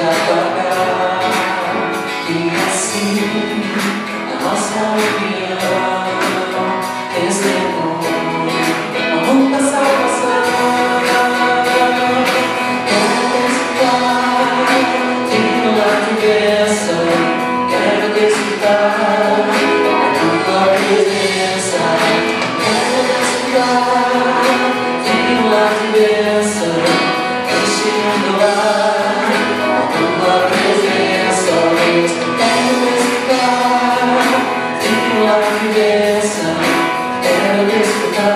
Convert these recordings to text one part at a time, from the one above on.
apagar, e assim a nossa união testemunha uma muita salvação. Quero desfrutar de uma bênção, quero desfrutar da tua presença, quero desfrutar de uma bênção, enchendo ar a tua presença, quero desfrutar de uma bênção, quero desfrutar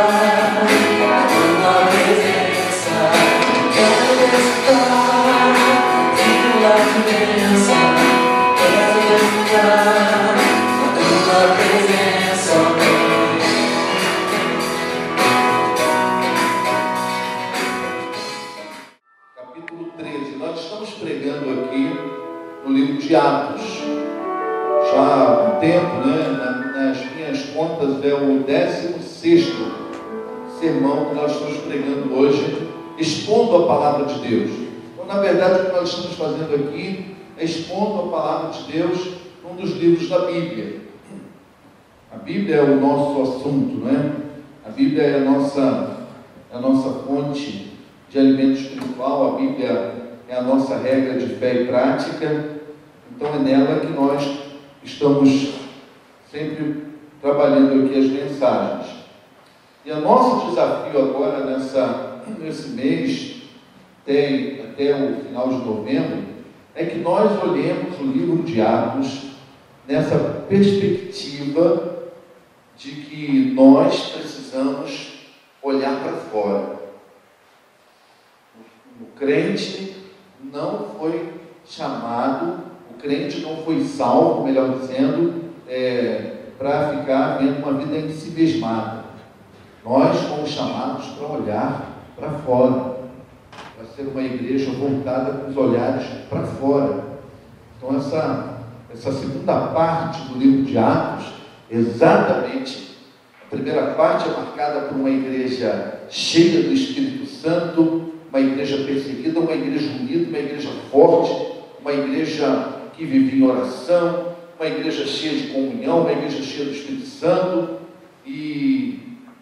da tua presença, quero desfrutar de uma bênção, quero desfrutar da tua presença. Capítulo 13. Nós estamos pregando aqui no livro de Atos. Já há um tempo, nas minhas contas, é o 16º sermão que nós estamos pregando hoje, expondo a palavra de Deus. Então, na verdade, o que nós estamos fazendo aqui é expondo a palavra de Deus num dos livros da Bíblia. A Bíblia é o nosso assunto, não é? A Bíblia é a nossa fonte de alimento espiritual, a Bíblia é a nossa regra de fé e prática, então é nela que nós estamos sempre trabalhando aqui as mensagens. E o nosso desafio agora, nesse mês, até o final de novembro, é que nós olhemos o livro de Atos nessa perspectiva de que nós precisamos olhar para fora. O crente não foi chamado, o crente não foi salvo, melhor dizendo, para ficar vendo uma vida em si mesmada. Nós fomos chamados para olhar para fora, para ser uma igreja voltada com os olhares para fora. Então essa segunda parte do livro de Atos, exatamente, a primeira parte é marcada por uma igreja cheia do Espírito Santo, uma igreja perseguida, uma igreja unida, uma igreja forte, uma igreja que vive em oração, uma igreja cheia de comunhão, uma igreja cheia do Espírito Santo.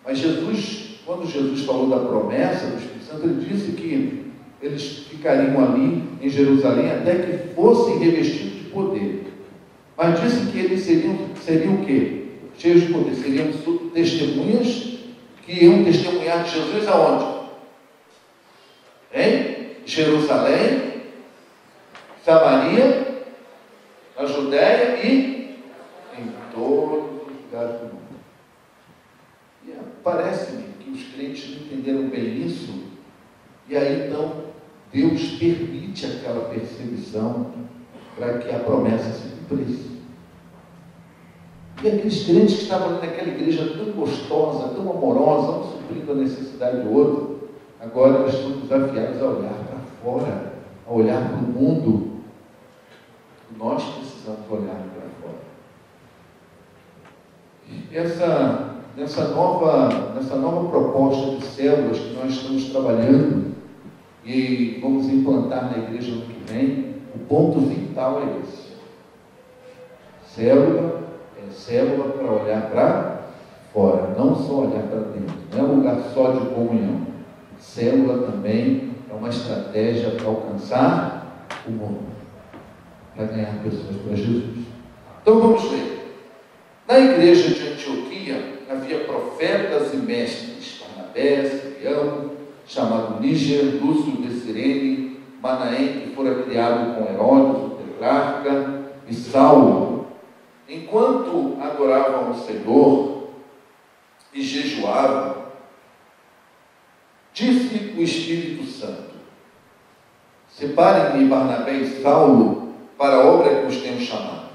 Mas Jesus, quando Jesus falou da promessa do Espírito Santo, ele disse que eles ficariam ali em Jerusalém até que fossem revestidos de poder. Mas disse que eles seriam o quê? Cheios de poder, seriam testemunhas que iam testemunhar de Jesus aonde? Em Jerusalém, Samaria, na Judéia e em todos os lugares do mundo. E parece-me que os crentes não entenderam bem isso, e aí então Deus permite aquela perseguição para que a promessa se cumprisse. E aqueles crentes que estavam naquela igreja tão gostosa, tão amorosa, um suprindo a necessidade do outro, agora eles são desafiados a olhar para fora, a olhar para o mundo. Nós precisamos olhar para fora. Nessa nova proposta de células que nós estamos trabalhando e vamos implantar na igreja no que vem, o ponto vital é esse. Célula é célula para olhar para fora, não só olhar para dentro. Não é um lugar só de comunhão. Célula também é uma estratégia para alcançar o mundo, para ganhar pessoas para Jesus. Então vamos ler. Na igreja de Antioquia havia profetas e mestres: Barnabé, Simeão, chamado Níger, Lúcio de Cirene, Manaém, que fora criado com Herodes, o tetrarca, e Saulo. Enquanto adoravam o Senhor e jejuavam, disse o Espírito Santo: separem-me Barnabé e Saulo para a obra que os tenho chamado.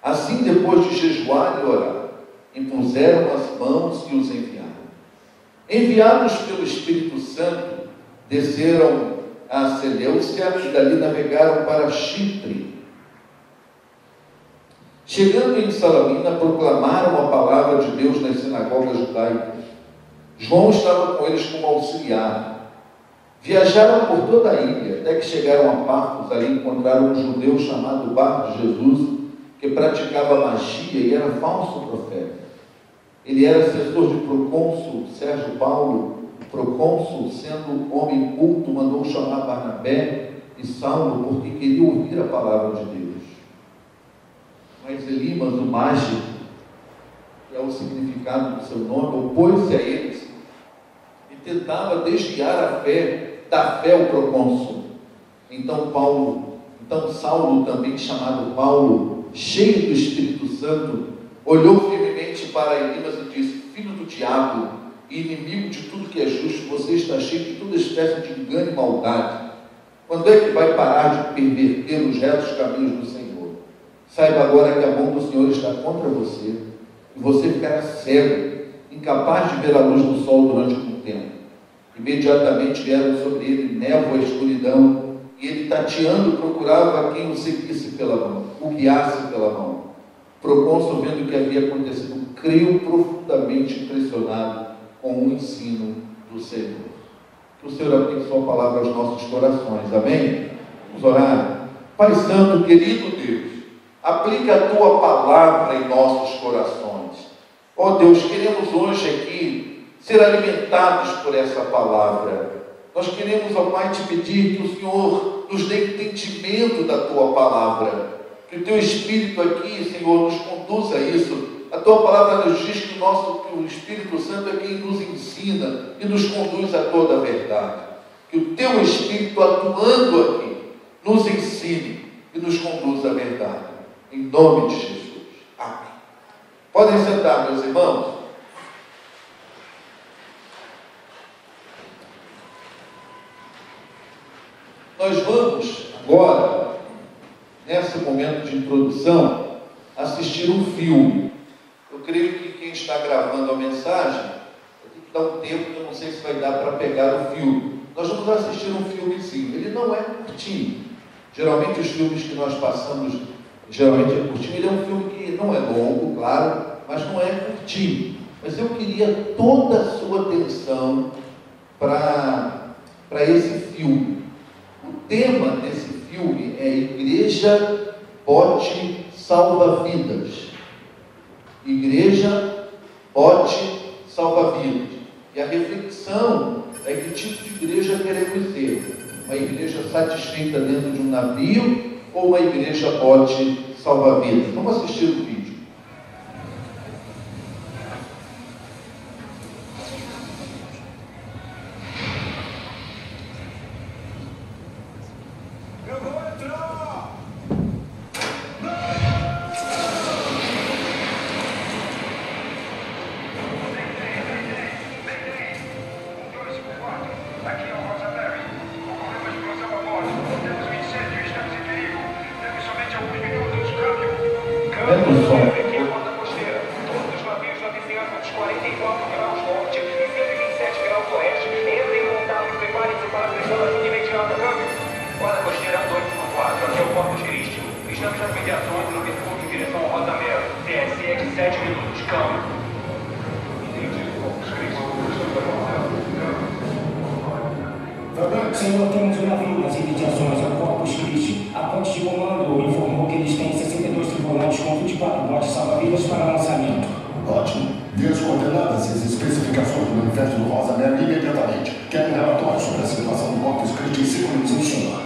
Assim, depois de jejuar e orar, impuseram as mãos e os enviaram. Enviados pelo Espírito Santo, desceram a Seleucia e dali navegaram para Chipre. Chegando em Salamina, proclamaram a palavra de Deus nas sinagogas judaicas. João estava com eles como auxiliar. Viajaram por toda a ilha, até que chegaram a Pafos. Ali encontraram um judeu chamado Bar Jesus, que praticava magia e era falso profeta. Ele era assessor de procônsul Sérgio Paulo. O procônsul, sendo homem culto, mandou chamar Barnabé e Saulo, porque queria ouvir a palavra de Deus. Mas Elimas, o mágico, que é o significado do seu nome, opôs-se a eles e tentava desviar da fé o procônsul. Então Saulo, também chamado Paulo, cheio do Espírito Santo, olhou firmemente para Elimas e disse: filho do diabo e inimigo de tudo que é justo, você está cheio de toda espécie de engano e maldade. Quando é que vai parar de perverter os retos caminhos do Senhor? Saiba agora que a mão do Senhor está contra você, e você ficará cego, incapaz de ver a luz do sol durante algum tempo. Imediatamente vieram sobre ele névoa e escuridão, e ele, tateando, procurava quem o seguisse pela mão, o guiasse pela mão. O procônsul, vendo o que havia acontecido, creu profundamente impressionado com o ensino do Senhor. Que o Senhor aplique sua palavra aos nossos corações, amém? Vamos orar. Pai Santo, querido Deus, aplica a tua palavra em nossos corações. Ó Deus, queremos hoje aqui ser alimentados por essa palavra. Nós queremos, ó Pai, te pedir que o Senhor nos dê entendimento da tua palavra, que o teu Espírito aqui, Senhor, nos conduza a isso. A tua palavra nos diz que o Espírito Santo é quem nos ensina e nos conduz a toda a verdade. Que o teu Espírito, atuando aqui, nos ensine e nos conduza à verdade. Em nome de Jesus. Amém. Podem sentar, meus irmãos. Nós vamos agora, nesse momento de introdução, assistir um filme. Eu creio que quem está gravando a mensagem tem que dar um tempo, que eu não sei se vai dar para pegar o filme. Nós vamos assistir um filmezinho. Ele não é curtinho. Geralmente os filmes que nós passamos, geralmente é curtinho. Ele é um filme que não é longo, claro, mas não é curtinho. Mas eu queria toda a sua atenção para esse filme. O tema desse filme é Igreja Bote Salva-Vidas. Igreja Bote Salva-Vidas. E a reflexão é que tipo de igreja queremos ser. Uma igreja satisfeita dentro de um navio ou uma igreja bote salva-vidas? Vamos assistir o vídeo. Senhor, temos um navio nas imediações ao Corpus Christi. A ponte de comando informou que eles têm 62 tripulantes com 24 botes salva-vidas para lançamento. Ótimo. Dê as coordenadas e as especificações do manifesto do Rosa Mary imediatamente. Quero um relatório sobre a situação do Corpus Christi em 5 minutos. Sim, senhor.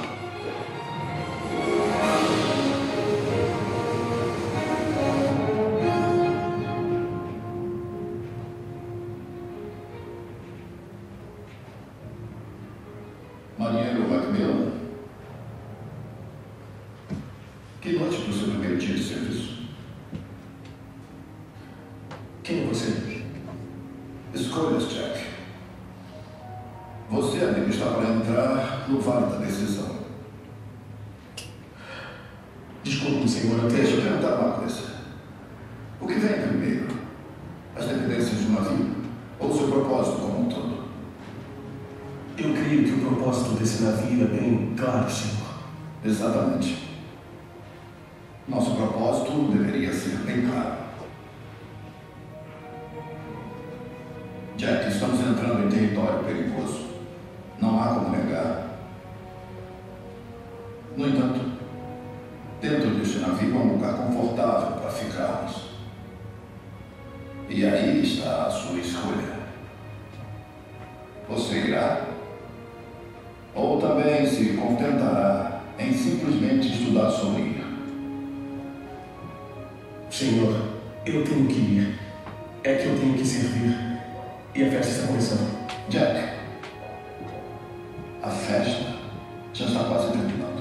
Marinheiro Macmillan, que note para o seu primeiro dia de serviço? Quem é você? Escolhas, Jack. Você, amigo, está para entrar no vale da decisão. Desculpe, senhor, deixa eu perguntar uma coisa. O que vem primeiro? As dependências de um navio ou o seu propósito como um todo? Eu creio que o propósito desse navio é bem claro, senhor. Exatamente. Nosso propósito deveria ser bem claro. Jack, estamos entrando em território perigoso. Não não há como negar. No entanto, dentro deste navio há um lugar confortável para ficarmos. E aí está a sua escolha. Você irá? Ou também se contentará em simplesmente estudar sobre ir? Senhor, eu tenho que ir. É que eu tenho que servir. E a festa está começando. Jack, a festa já está quase terminando.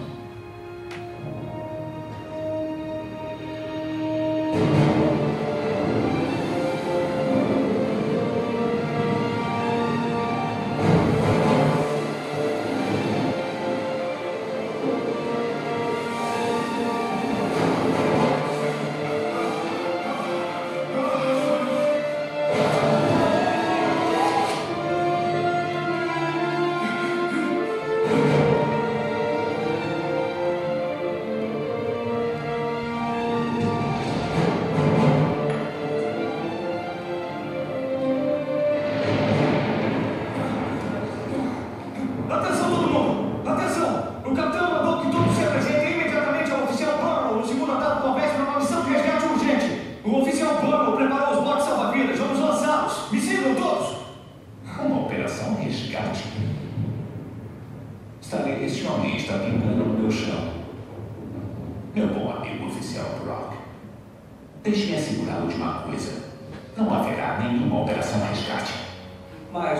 Este homem está pingando no meu chão. Meu bom amigo oficial Brock, deixe-me assegurar de uma coisa. Não haverá nenhuma operação resgate. Mas,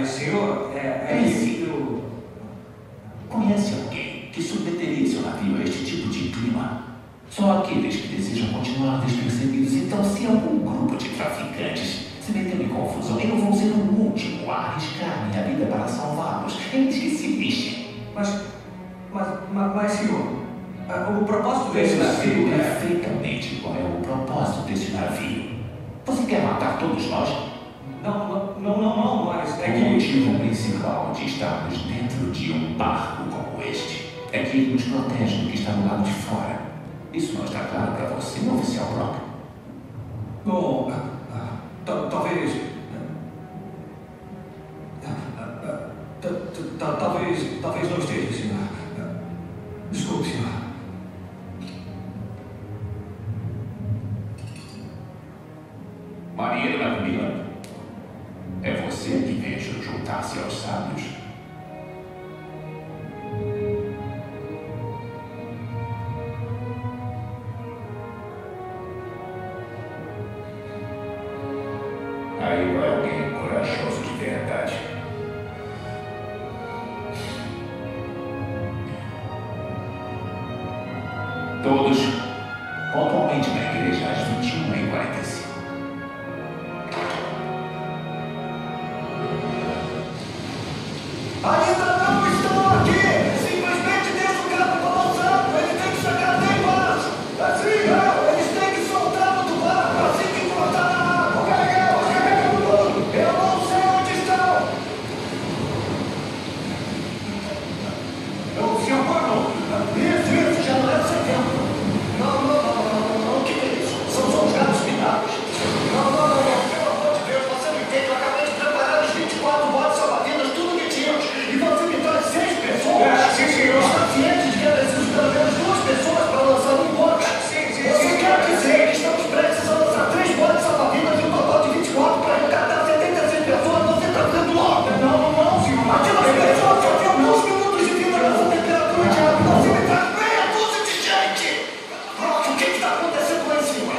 senhor, Preciso. Conhece alguém que submeteria seu navio a este tipo de clima? Só aqueles que desejam continuar despercebidos. Então, se algum grupo de traficantes se meteu em confusão, eu vou ser o último a arriscar minha vida para salvá-los. Eles que se lixem. Mas, senhor, o propósito desse navio é... Perfeitamente qual é o propósito desse navio. Você quer matar todos nós? Não, mas é que... O motivo principal de estarmos dentro de um barco como este é que ele nos protege do que está do lado de fora. Isso não está claro para você, oficial Brock? Bom, talvez não esteja, senhor. Desculpe, senhor. Marinheiro Macmillan, é você que vejo juntar-se aos sábios? Aí vai alguém corajoso de verdade. Todos pontualmente na igreja às 21h45. Ainda não estão aqui! Simplesmente deixa o carro balançando! Ele tem que chegar até embaixo! Assim, não! Eles têm que soltar do barco assim que cortar a água! Carrega tudo! Eu não sei onde estão! Oficial Barlow! Isso, já não leva seu tempo! Não, o que é isso? São os gatos pinados! Não, pelo amor de Deus, você não entende! Eu acabei de preparar os 24 botes salva-vidas, tudo que tínhamos! E você me traz 6 pessoas? Sim, senhor! Está ciente de que é preciso pelo menos 2 pessoas para lançar um bote? Sim. Você quer dizer que estamos prestes a lançar 3 botes salva-vidas e um total de 24 para resgatar 76 pessoas? Você está ficando louco? Não, senhor! Aquelas pessoas só tinham alguns minutos de vida nessa temperatura de água! Você me traz meia dúzia de gente! Brock, o que está acontecendo lá em cima?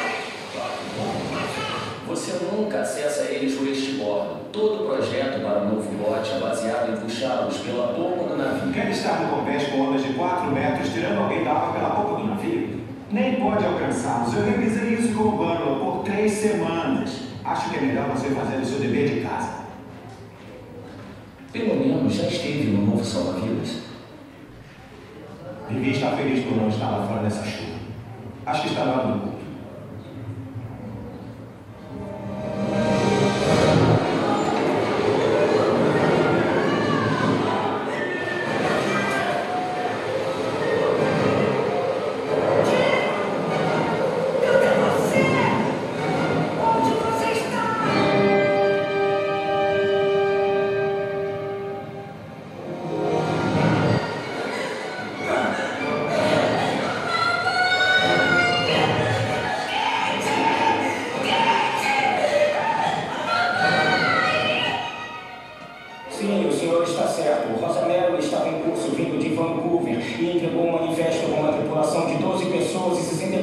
Você nunca acessa eles por este bordo. Todo o projeto para o novo bote é baseado em puxá-los pela boca do navio. Quer estar no convés com ondas de 4 metros, tirando alguém da água pela boca do navio? Nem pode alcançá-los. Eu revisei isso com o Barlow por 3 semanas. Acho que é melhor você fazer o seu dever de casa. Pelo menos já esteve no novo salva-vidas. Devia estar feliz por não estar lá fora dessa chuva. Acho que está na hora do culto.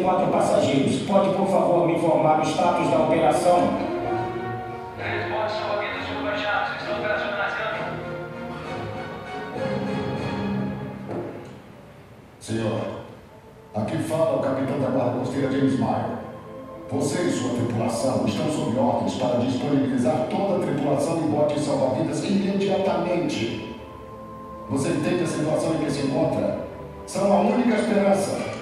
4 passageiros. Pode, por favor, me informar o status da operação? 3 botes salva-vidas submarinados estão operacionalizando. Senhor, aqui fala o capitão da Guarda Costeira James Meyer. Você e sua tripulação estão sob ordens para disponibilizar toda a tripulação e botes salva-vidas imediatamente. Você entende a situação em que se encontra? São a única esperança.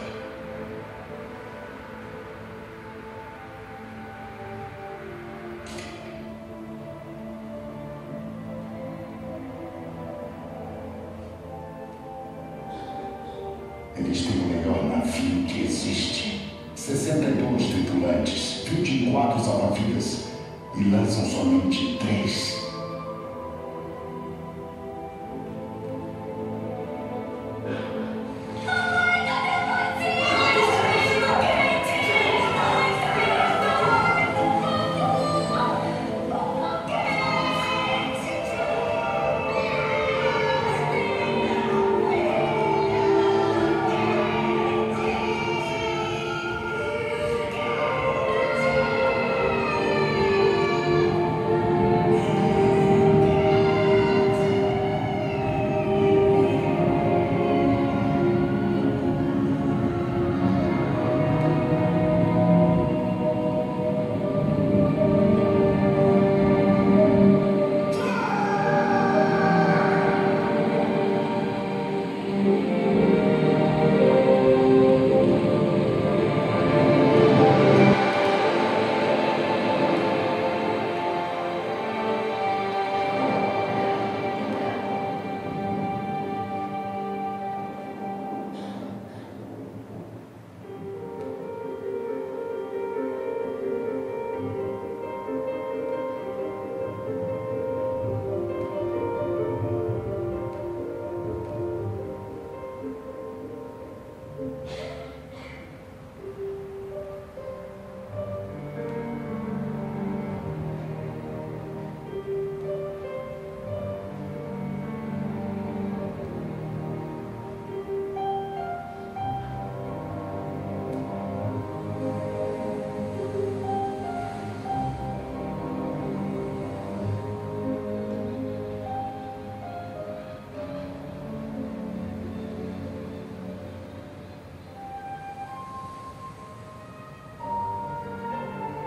Eles têm o melhor navio que existe. 62 tripulantes, 24 salva-vidas e lançam somente 3.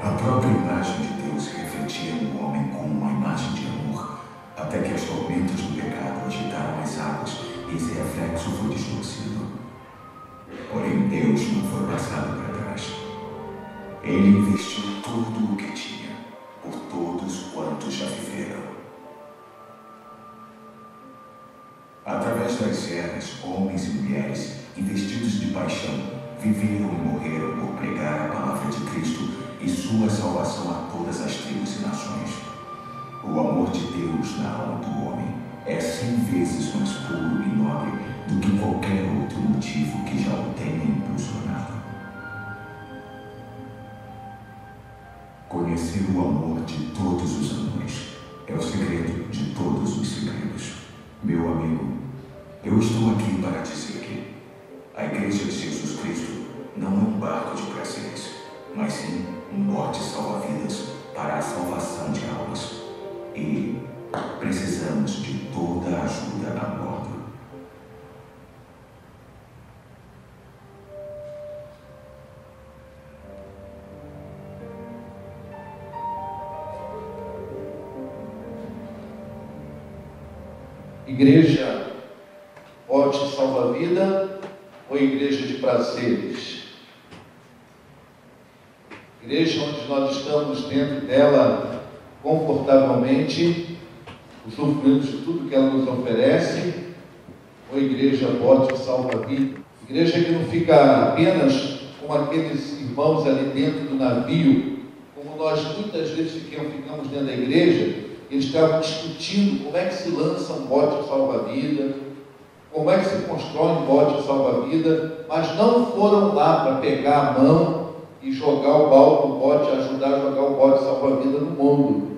A própria imagem de Deus se refletia no homem como uma imagem de amor, até que as tormentas do pecado agitaram as águas e esse reflexo foi distorcido. Porém, Deus não foi passado para trás. Ele investiu tudo o que tinha, por todos quantos já viveram. Através das cenas, homens e mulheres, investidos de paixão, viveram e morreram por pregar a palavra de Cristo e sua salvação a todas as tribos e nações. O amor de Deus na alma do homem é 100 vezes mais puro e nobre do que qualquer outro motivo que já o tenha impulsionado. Conhecer o amor de todos os amores é o segredo de todos os segredos. Meu amigo, eu estou aqui para dizer que a Igreja de Jesus Cristo não é um barco de prazeres, mas sim um bote salva-vidas para a salvação de almas. E precisamos de toda a ajuda a bordo. Igreja bote salva-vida ou igreja de prazeres? Igreja onde nós estamos dentro dela confortavelmente, usufruindo de tudo que ela nos oferece, ou igreja bote salva-vida? Igreja que não fica apenas com aqueles irmãos ali dentro do navio, como nós muitas vezes ficamos dentro da igreja, eles estavam discutindo como é que se lança um bote salva-vida, como é que se constrói um bote salva-vida, mas não foram lá para pegar a mão e jogar o bote, ajudar a jogar o bote salva-vida no mundo.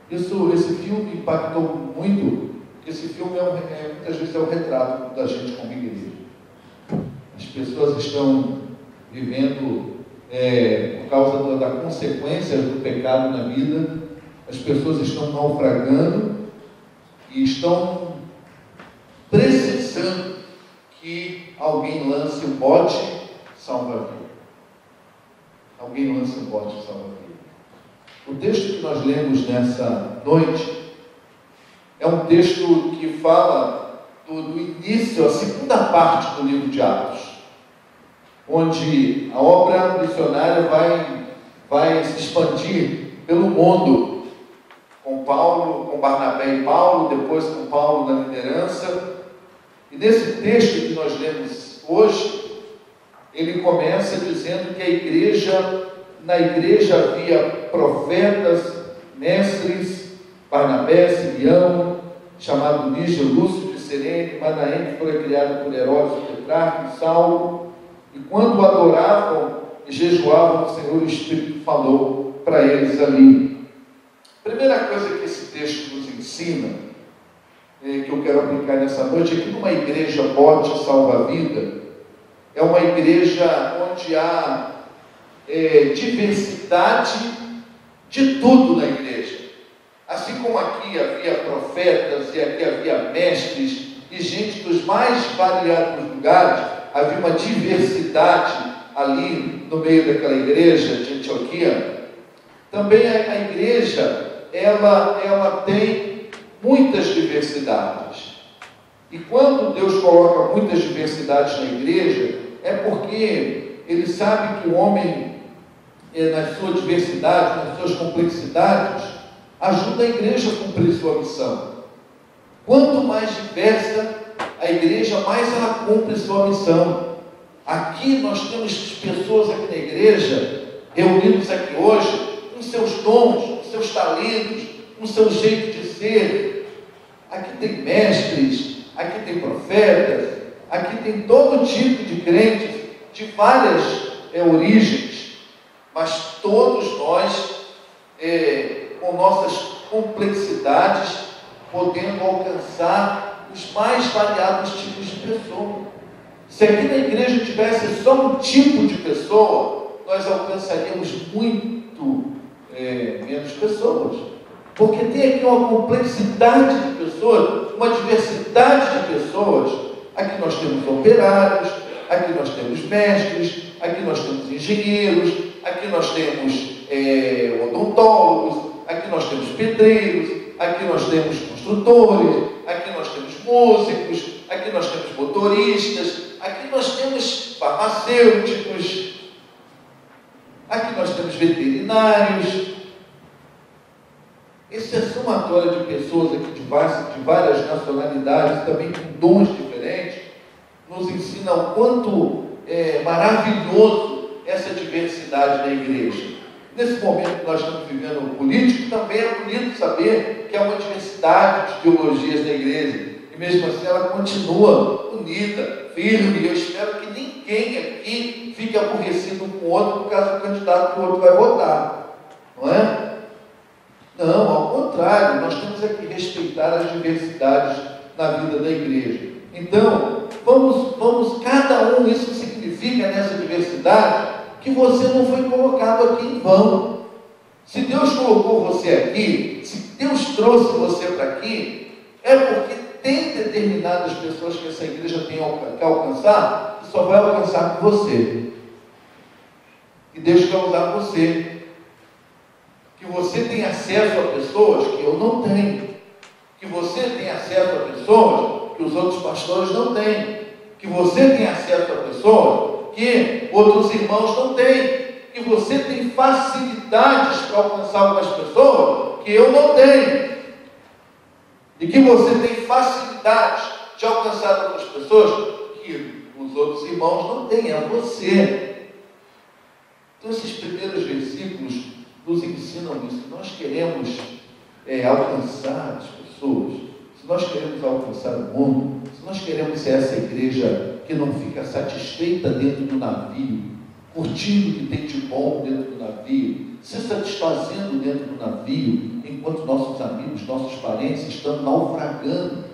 Esse filme impactou muito, porque esse filme muitas vezes é um retrato da gente como igreja. As pessoas estão vivendo por causa da consequência do pecado na vida. As pessoas estão naufragando e estão precisando que alguém lance um bote salva-vida. Alguém lance um bote salva-vida. O texto que nós lemos nessa noite é um texto que fala do início, a segunda parte do livro de Atos, onde a obra missionária vai se expandir pelo mundo, com Paulo, com Barnabé e Paulo, depois com Paulo na liderança. E nesse texto que nós lemos hoje, ele começa dizendo que na igreja havia profetas, mestres, Barnabé, Simeão, chamado Níger, Lúcio de Cirene, Manaém, que foi criado por Herodes, o Tetrarca, e Saulo. E quando adoravam e jejuavam, o Senhor, o Espírito falou para eles ali. Primeira coisa que esse texto nos ensina, que eu quero aplicar nessa noite, é que numa igreja bote salva-vida, é uma igreja onde há diversidade de tudo na igreja. Assim como aqui havia profetas e aqui havia mestres e gente dos mais variados lugares, havia uma diversidade ali no meio daquela igreja de Antioquia. Também a igreja, ela tem muitas diversidades. E quando Deus coloca muitas diversidades na igreja, é porque Ele sabe que o homem, nas suas diversidades, nas suas complexidades, ajuda a igreja a cumprir sua missão. Quanto mais diversa a igreja, mais ela cumpre sua missão. Aqui nós temos pessoas aqui na igreja, reunidos aqui hoje, com seus dons, com seus talentos, com seu jeito de ser. Aqui tem mestres, aqui tem profetas, aqui tem todo tipo de crentes, de várias origens, mas todos nós, com nossas complexidades, podendo alcançar os mais variados tipos de pessoa. Se aqui na igreja tivesse só um tipo de pessoa, nós alcançaríamos muito menos pessoas. Porque tem aqui uma complexidade de pessoas, uma diversidade de pessoas. Aqui nós temos operários, aqui nós temos mestres, aqui nós temos engenheiros, aqui nós temos odontólogos, aqui nós temos pedreiros, aqui nós temos construtores, aqui nós temos músicos, aqui nós temos motoristas, aqui nós temos farmacêuticos, aqui nós temos veterinários. Esse somatório de pessoas aqui de várias nacionalidades, também com dons diferentes, nos ensina o quanto é maravilhoso essa diversidade na igreja. Nesse momento que nós estamos vivendo político, também é bonito saber que há uma diversidade de ideologias na igreja. E mesmo assim ela continua unida, firme. E eu espero que ninguém aqui fique aborrecido um com o outro por causa do candidato que o outro vai votar. Não é? Não, ao contrário, nós temos que respeitar as diversidades na vida da igreja. Então, vamos cada um, isso significa nessa diversidade, que você não foi colocado aqui em vão. Se Deus colocou você aqui, se Deus trouxe você para aqui, é porque tem determinadas pessoas que essa igreja tem que alcançar, e só vai alcançar com você. E Deus quer usar você. Que você tem acesso a pessoas que eu não tenho. Que você tem acesso a pessoas que os outros pastores não têm. Que você tem acesso a pessoas que outros irmãos não têm. Que você tem facilidades para alcançar algumas pessoas que eu não tenho. E que você tem facilidades de alcançar outras pessoas que os outros irmãos não têm. É você. Então esses primeiros versículos nos ensinam isso. Se nós queremos alcançar as pessoas, se nós queremos alcançar o mundo, se nós queremos ser essa igreja que não fica satisfeita dentro do navio, curtindo o que tem de bom dentro do navio, se satisfazendo dentro do navio, enquanto nossos amigos, nossos parentes estão naufragando,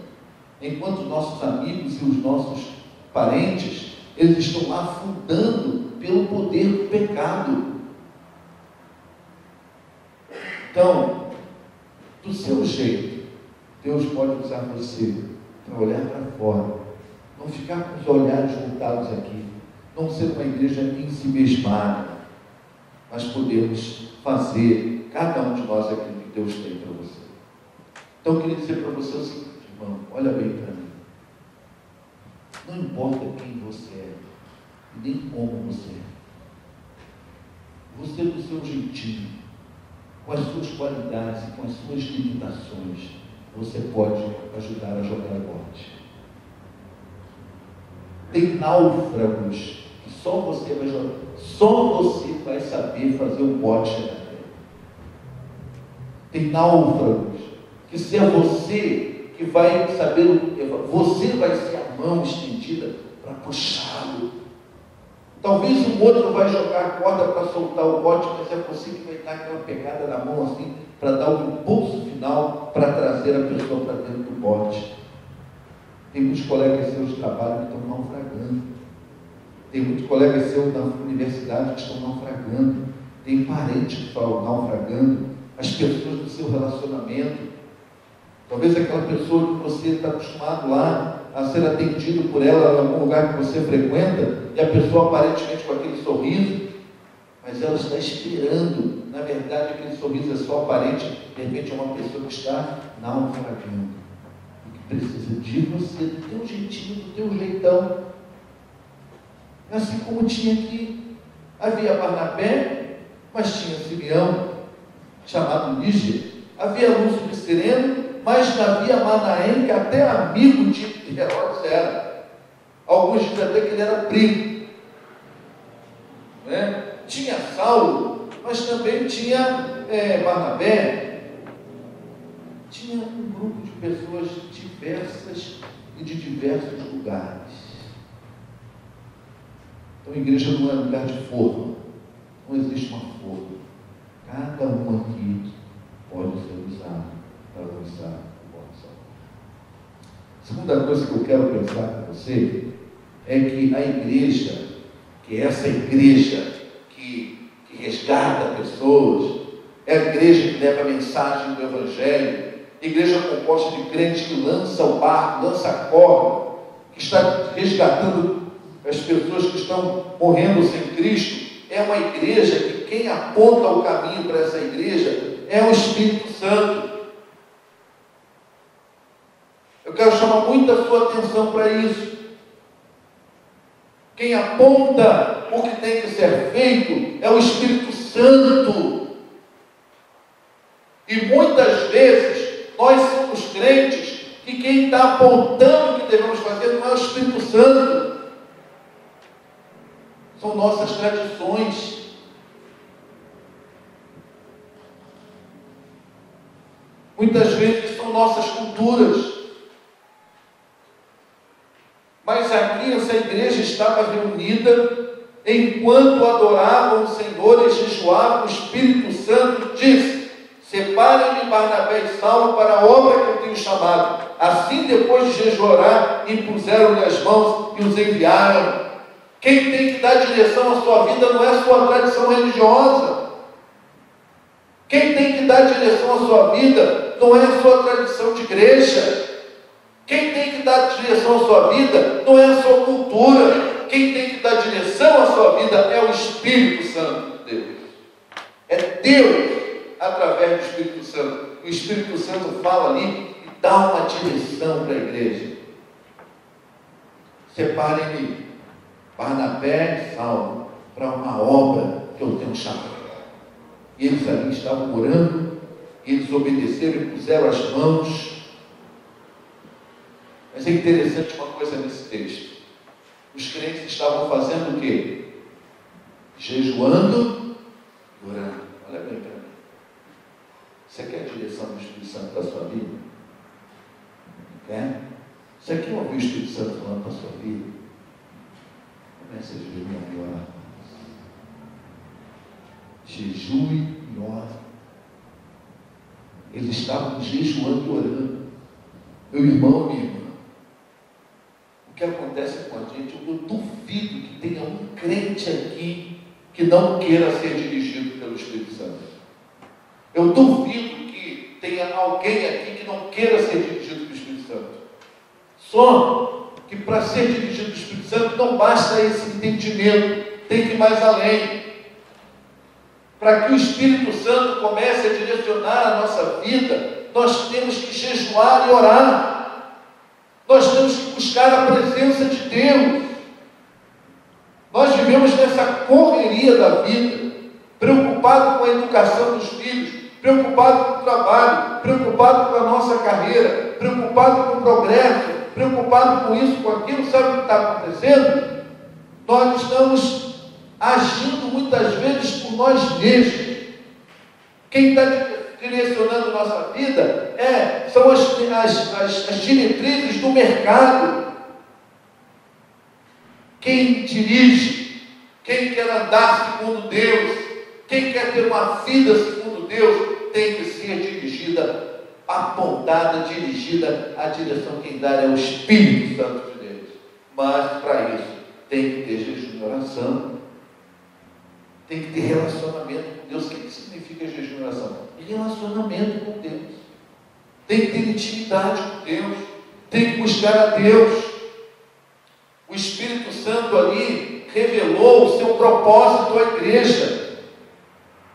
enquanto nossos amigos e os nossos parentes eles estão lá afundando pelo poder do pecado. Então, do seu jeito, Deus pode usar você para olhar para fora, não ficar com os olhares voltados aqui, não ser uma igreja em si mesmada, mas podemos fazer, cada um de nós, aquilo que Deus tem para você. Então eu queria dizer para você o seguinte, irmão, olha bem para mim. Não importa quem você é, e nem como você é. Você do seu jeitinho, com as suas qualidades e com as suas limitações, você pode ajudar a jogar a bote. Tem náufragos que só você vai jogar, só você vai saber fazer o bote chegar na terra. Tem náufragos que se é você que vai saber, você vai ser a mão estendida para puxá-lo. Talvez um outro vai jogar a corda para soltar o bote, mas é você que vai dar aquela pegada na mão assim, para dar o impulso final, para trazer a pessoa para dentro do bote. Tem muitos colegas seus de trabalho que estão naufragando. Tem muitos colegas seus da universidade que estão naufragando. Tem parentes que estão naufragando. As pessoas do seu relacionamento. Talvez aquela pessoa que você está acostumado lá a ser atendido por ela em algum lugar que você frequenta, e a pessoa aparentemente com aquele sorriso, mas ela está esperando. Na verdade, aquele sorriso é só aparente. De repente é uma pessoa que está naufragando. Precisa de você, do teu jeitinho, do teu jeitão. Assim como tinha aqui, havia Barnabé, mas tinha Simeão, chamado Lígia, havia Lúcio de Cirene, mas havia Manaém, que até amigo de Herodes era. Alguns dizem até que ele era primo. Né? Tinha Saulo, mas também tinha Barnabé. Tinha um grupo de pessoas diversas e de diversos lugares. Então a igreja não é lugar de forma, não existe uma forma. Cada um aqui pode ser usado para lançar o coração. A segunda coisa que eu quero pensar com você é que a igreja, que é essa igreja que resgata pessoas, é a igreja que leva a mensagem do Evangelho, igreja composta de crentes que lança o barco, lança a corda, que está resgatando as pessoas que estão morrendo sem Cristo. É uma igreja que quem aponta o caminho para essa igreja é o Espírito Santo. Eu quero chamar muito a sua atenção para isso. Quem aponta o que tem que ser feito é o Espírito Santo. E muitas vezes nós somos crentes que quem está apontando o que devemos fazer não é o Espírito Santo. São nossas tradições. Muitas vezes são nossas culturas. Mas aqui essa igreja estava reunida, enquanto adoravam o Senhor e jejuavam, o Espírito Santo disse: separem-me Barnabé e Saulo para a obra que eu tenho chamado. Assim, depois de jejuar, impuseram-lhe as mãos e os enviaram. Quem tem que dar direção à sua vida não é a sua tradição religiosa. Quem tem que dar direção à sua vida não é a sua tradição de igreja. Quem tem que dar direção à sua vida não é a sua cultura. Quem tem que dar direção à sua vida é o Espírito Santo de Deus. É Deus, através do Espírito Santo. O Espírito Santo fala ali e dá uma direção para a igreja. Separem-me Barnabé e Saulo para uma obra que eu tenho chamado. E eles ali estavam orando, eles obedeceram e puseram as mãos. Mas é interessante uma coisa nesse texto. Os crentes estavam fazendo o quê? Jejuando e orando. Olha bem para mim. Você quer a direção do Espírito Santo para a sua vida? Quer? Você quer ouvir o Espírito Santo falando para a sua vida? Comece a jejuar e orar. Jejue e ore. Eles estavam jejuando e orando. Meu irmão, minha irmã, o que acontece com a gente, eu duvido crente aqui que não queira ser dirigido pelo Espírito Santo? Eu duvido que tenha alguém aqui que não queira ser dirigido pelo Espírito Santo. Só que para ser dirigido pelo Espírito Santo não basta esse entendimento, tem que ir mais além. Para que o Espírito Santo comece a direcionar a nossa vida, nós temos que jejuar e orar. Nós temos que buscar a presença de Deus. Nós vivemos nessa correria da vida, preocupado com a educação dos filhos, preocupado com o trabalho, preocupado com a nossa carreira, preocupado com o progresso, preocupado com isso, com aquilo. Sabe o que está acontecendo? Nós estamos agindo muitas vezes por nós mesmos. Quem está direcionando nossa vida são as diretrizes do mercado. Quem dirige, quem quer andar segundo Deus, quem quer ter uma vida segundo Deus, tem que ser dirigida, apontada, dirigida. A direção quem dá é o Espírito Santo de Deus. Mas para isso tem que ter jejum e oração, tem que ter relacionamento com Deus. O que significa jejum e oração? Relacionamento com Deus. Tem que ter intimidade com Deus, tem que buscar a Deus. O Espírito Santo ali revelou o seu propósito à igreja.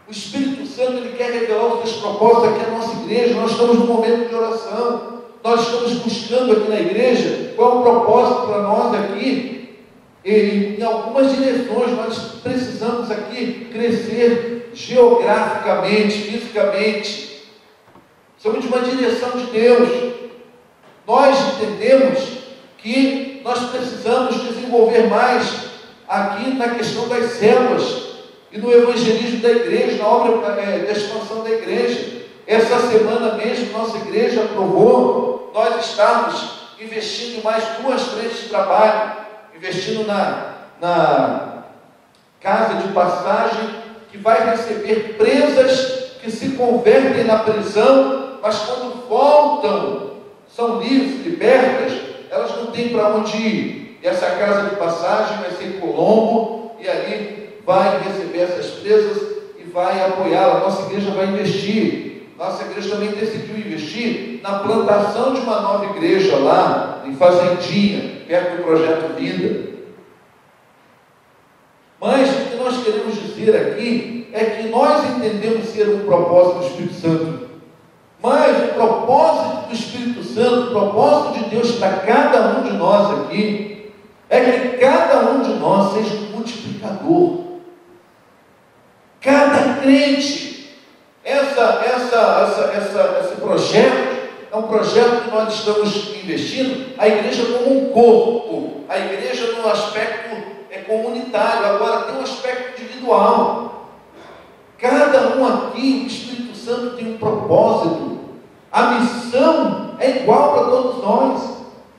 O Espírito Santo, ele quer revelar os seus propósitos aqui à nossa igreja. Nós estamos no momento de oração, nós estamos buscando aqui na igreja qual é o propósito para nós aqui. Em algumas direções nós precisamos aqui crescer geograficamente, fisicamente. Somos de uma direção de Deus. Nós entendemos que nós precisamos desenvolver mais aqui na questão das células e no evangelismo da igreja, na obra da expansão da igreja. Essa semana mesmo, nossa igreja aprovou nós estarmos investindo em mais 2 frentes de trabalho, investindo na casa de passagem, que vai receber presas que se convertem na prisão, mas quando voltam, são livres, libertas, elas não têm para onde ir. E essa casa de passagem vai ser em Colombo, e ali vai receber essas presas e vai apoiá-la. Nossa igreja vai investir. Nossa igreja também decidiu investir na plantação de uma nova igreja lá, em Fazendinha, perto do Projeto Vida. Mas o que nós queremos dizer aqui é que nós entendemos ser um propósito do Espírito Santo. Mas o propósito do Espírito Santo, o propósito de Deus para cada um de nós aqui, é que cada um de nós seja um multiplicador. Cada crente, esse projeto é um projeto que nós estamos investindo, a igreja como um corpo, a igreja no aspecto comunitário, agora tem um aspecto individual. Cada um aqui, o Espírito Santo tem um propósito. A missão é igual para todos nós.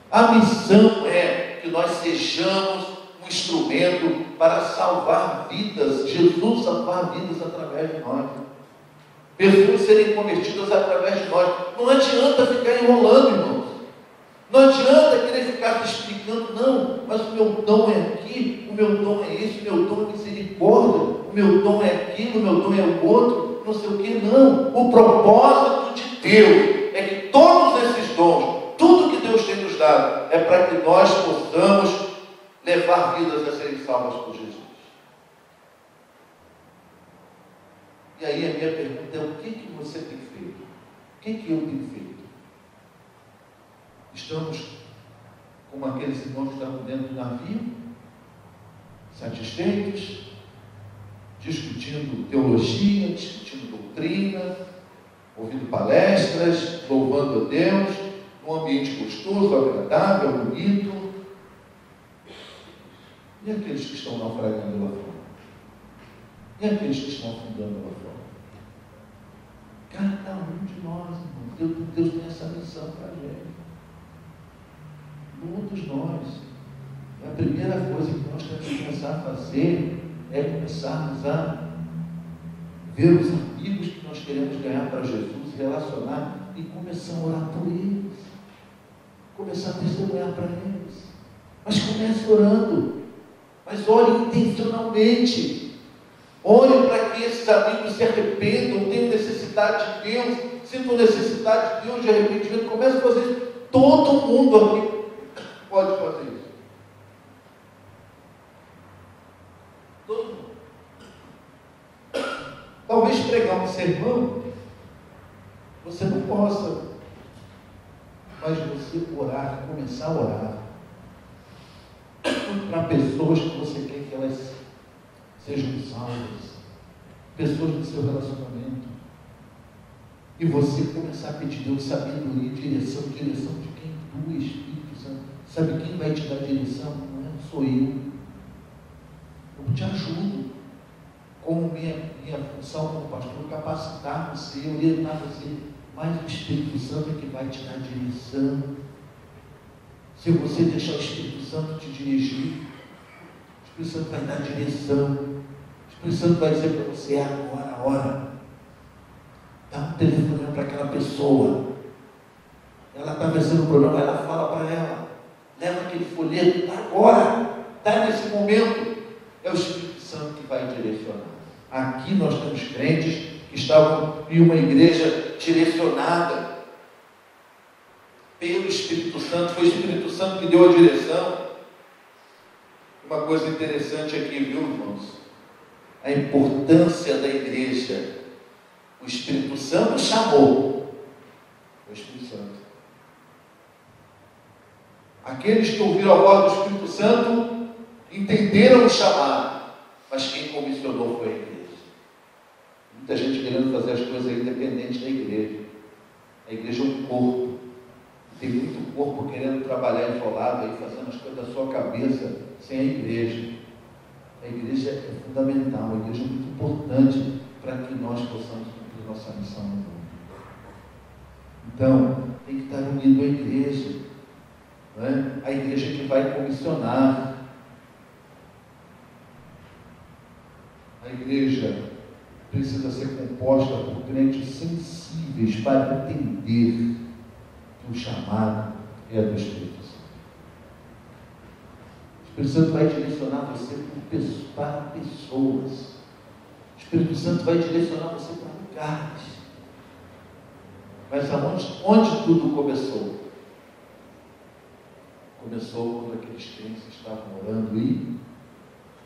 A missão é que nós sejamos um instrumento para salvar vidas, Jesus salvar vidas através de nós, pessoas serem convertidas através de nós. Não adianta ficar enrolando, irmãos, não adianta querer ficar se explicando, não, mas o meu dom é aqui, o meu dom é esse, o meu dom é misericórdia, o meu dom é aquilo, o meu dom é o outro, não sei o que, não. O propósito de Deus é que todos esses dons, tudo que Deus tem nos dado, é para que nós possamos levar vidas a serem salvas por Jesus. E aí a minha pergunta é: o que você tem feito? O que eu tenho feito? Estamos como aqueles irmãos que estavam dentro do navio, satisfeitos, discutindo teologia, discutindo doutrina, ouvindo palestras, louvando a Deus, num ambiente gostoso, agradável, bonito. E aqueles que estão naufragando lá fora? E aqueles que estão afundando lá fora? Cada um de nós, irmãos, Deus tem essa missão para a gente. Todos nós. A primeira coisa que nós temos que começar a fazer é começarmos a ver os amigos que nós queremos ganhar para Jesus, relacionar e começar a orar por eles, começar a testemunhar para eles. Mas comece orando. Mas ore intencionalmente. Ore para que esses amigos se arrependam, tenham necessidade de Deus, sintam necessidade de Deus, de arrependimento. Comece a fazer isso. Todo mundo aqui pode fazer isso. Todo mundo. Talvez pregar um sermão você não possa, mas você orar, começar a orar para pessoas que você quer que elas sejam salvas, pessoas do seu relacionamento, e você começar a pedir Deus sabedoria, direção de quem? Do Espírito Santo. Sabe quem vai te dar direção? Não sou eu. Eu te ajudo, como minha função como pastor, capacitar você, orientar você, mas o Espírito Santo é que vai te dar direção. Se você deixar o Espírito Santo te dirigir, o Espírito Santo vai dar direção. O Espírito Santo vai dizer para você: agora a hora. Dá um telefone para aquela pessoa. Ela está vencendo o problema, ela fala para ela. Leva aquele folheto, agora. Está nesse momento. É o Espírito Santo que vai direcionar. Aqui nós temos crentes que estavam em uma igreja direcionada pelo Espírito Santo. Foi o Espírito Santo que deu a direção. Uma coisa interessante aqui, viu, irmãos? A importância da igreja. O Espírito Santo chamou. O Espírito Santo. Aqueles que ouviram a voz do Espírito Santo entenderam o chamado, mas quem comissionou foi a igreja. Muita gente querendo fazer as coisas independentes da igreja. A igreja é um corpo. Tem muito corpo querendo trabalhar isolado aí, fazendo as coisas da sua cabeça, sem a igreja. A igreja é fundamental, a igreja é muito importante para que nós possamos cumprir nossa missão no mundo. Então, tem que estar unido à igreja. Não é? A igreja que vai comissionar. A igreja precisa ser composta por crentes sensíveis para entender que o chamado é do Espírito Santo. O Espírito Santo vai direcionar você para pessoas. O Espírito Santo vai direcionar você para lugares. Mas onde tudo começou? Começou quando aqueles crentes estavam orando e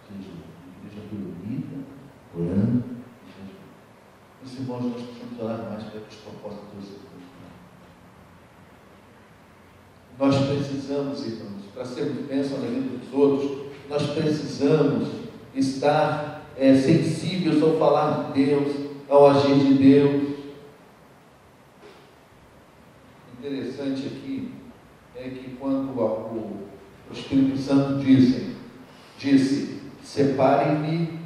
igreja reunida, orando. Meus irmãos, nós precisamos orar mais para que os propósitos de Deus se cumprem. Nós precisamos, irmãos, para sermos bênção na vida dos outros, nós precisamos estar sensíveis ao falar de Deus, ao agir de Deus. Interessante aqui é que quando o Espírito Santo disse: separem-me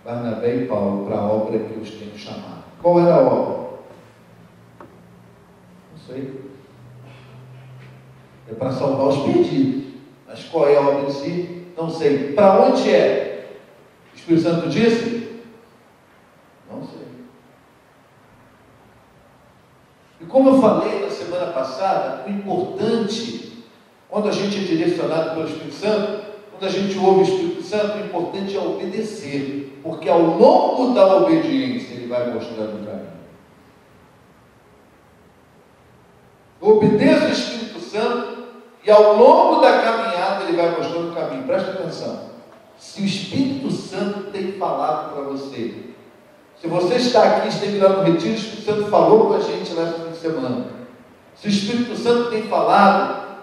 Barnabé e Paulo para a obra que eu os tenho chamado. Qual era a obra? Não sei. É para salvar os perdidos. Mas qual é a obra em si? Não sei. Para onde é? O Espírito Santo disse? Não sei. E como eu falei na semana passada, o importante, quando a gente é direcionado pelo Espírito Santo, quando a gente ouve o Espírito Santo, o importante é obedecer, porque ao longo da obediência ele vai mostrando o caminho. Obedeça o Espírito Santo e ao longo da caminhada ele vai mostrando o caminho. Presta atenção. Se o Espírito Santo tem falado para você, se você está aqui, esteve lá no retiro, o Espírito Santo falou com a gente nessa fim de semana. Se o Espírito Santo tem falado,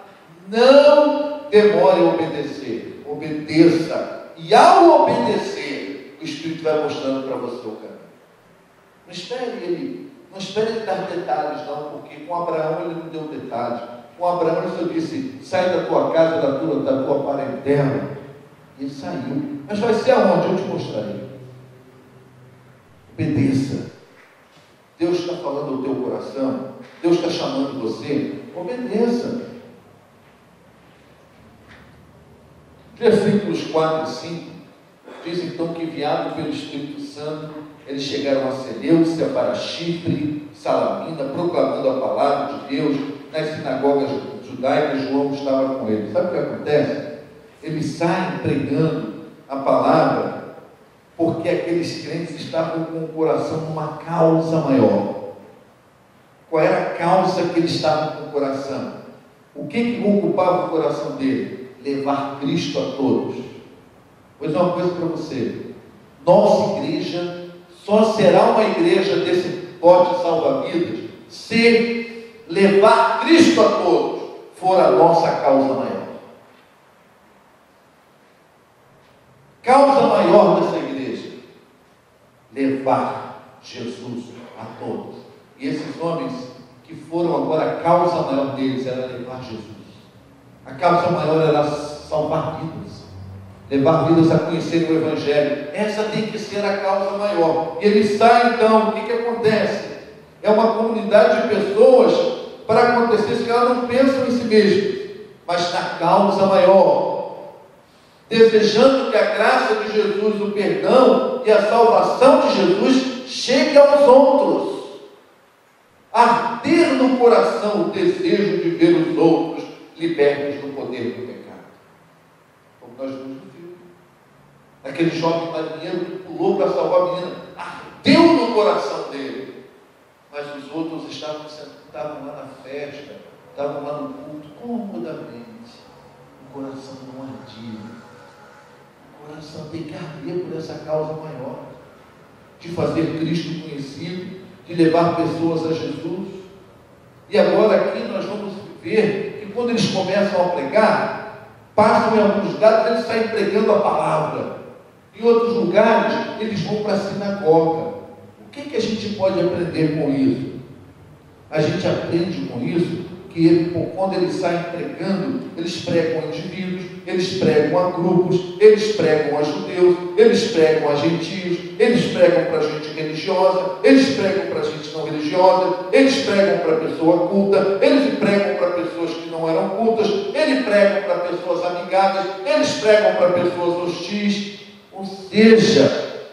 não demore a obedecer. Obedeça. E ao obedecer, o Espírito vai mostrando para você o caminho. Não espere ele dar detalhes, não, porque com Abraão ele não deu detalhes. Com Abraão ele só disse: sai da tua casa, da tua parentela. Ele saiu. Mas vai ser aonde? Eu te mostrarei. Obedeça. Deus está falando ao teu coração. Deus está chamando você. Obedeça. Versículos 4 e 5 diz então que, enviado pelo Espírito Santo, eles chegaram a Seleucia, para Chipre, Salamina, proclamando a palavra de Deus nas sinagogas judaicas. João estava com eles. Sabe o que acontece? Eles saem pregando a palavra porque aqueles crentes estavam com o coração numa causa maior. Qual era a causa que eles estavam com o coração? O que ocupava o coração dele? Levar Cristo a todos. Vou dizer uma coisa para você: nossa igreja só será uma igreja desse bote salva-vidas se levar Cristo a todos for a nossa causa maior. Causa maior dessa igreja: levar Jesus a todos. E esses homens que foram agora, a causa maior deles era levar Jesus. A causa maior era salvar vidas, levar vidas a conhecer o Evangelho. Essa tem que ser a causa maior. E ele sai então, o que acontece? É uma comunidade de pessoas, para acontecer isso, que elas não pensam em si mesmas, mas na causa maior, desejando que a graça de Jesus, o perdão e a salvação de Jesus chegue aos outros. Arder no coração o desejo de ver os outros libertos do poder do pecado. Como nós vimos no filme. Aquele jovem marinheiro que pulou para salvar a menina, ardeu no coração dele. Mas os outros estavam lá na festa, estavam lá no culto, comodamente. O coração não ardia. O coração tem que arder por essa causa maior, de fazer Cristo conhecido, de levar pessoas a Jesus. E agora aqui nós vamos ver que quando eles começam a pregar, passam em alguns lugares, eles saem pregando a palavra. Em outros lugares, eles vão para a sinagoga. O que a gente pode aprender com isso? A gente aprende com isso que quando eles saem pregando, eles pregam a indivíduos, eles pregam a grupos, eles pregam a judeus, eles pregam a gentios, eles pregam para gente religiosa, eles pregam para gente não religiosa, eles pregam para pessoa culta, eles pregam para pessoas que não eram cultas, eles pregam para pessoas amigáveis, eles pregam para pessoas hostis. Ou seja,